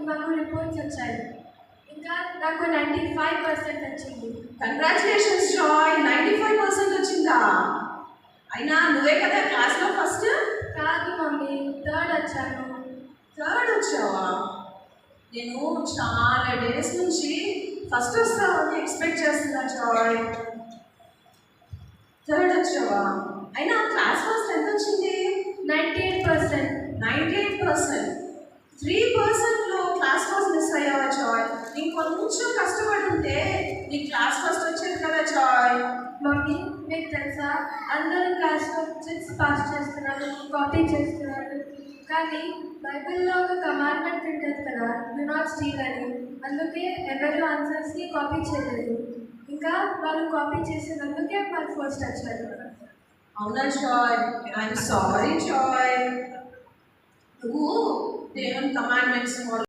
మాకు రిపోర్ట్స్ వచ్చాయి. ఇంకా నాకు 95% వచ్చింది. కంగ్రాచులేషన్స్ జాయ్, 95% వచ్చిందా? అయినా నువ్వే కదా క్లాస్లో ఫస్ట్? కాదు మమ్మీ, థర్డ్ వచ్చాను. థర్డ్ వచ్చావా? నేను చాలా డేస్ నుంచి ఫస్ట్ వస్తావని ఎక్స్పెక్ట్ చేస్తున్నా జాయ్. థర్డ్ వచ్చావా? అయినా క్లాస్ ఫస్ట్ ఎంత వచ్చింది? 98%. 98%. 3%లో క్లాస్ ఫస్ట్ మిస్ అయ్యావా జాయ్? ఇంకొంచెం కష్టపడి ఉంటే నీ క్లాస్ ఫస్ట్ వచ్చేది కదా జాయ్. మమ్మీ, మీకు తెలుసా, అందరూ క్లాస్లో చిట్స్ పాస్ చేస్తున్నారు, కాపీ చేస్తున్నారు. కానీ బైబిల్లో ఒక కమాండ్మెంట్ ఉంటుంది కదా, డు నాట్ స్టీల్ అని. అందుకే ఎవరు ఆన్సర్స్ని కాపీ చేయలేదు. ఇంకా వాళ్ళు కాపీ చేసినందుకే వాళ్ళు ఫస్ట్ వచ్చారు. అవునా జాయ్? I'm sorry Joy. నువ్వు దేవుని కమాండ్మెంట్స్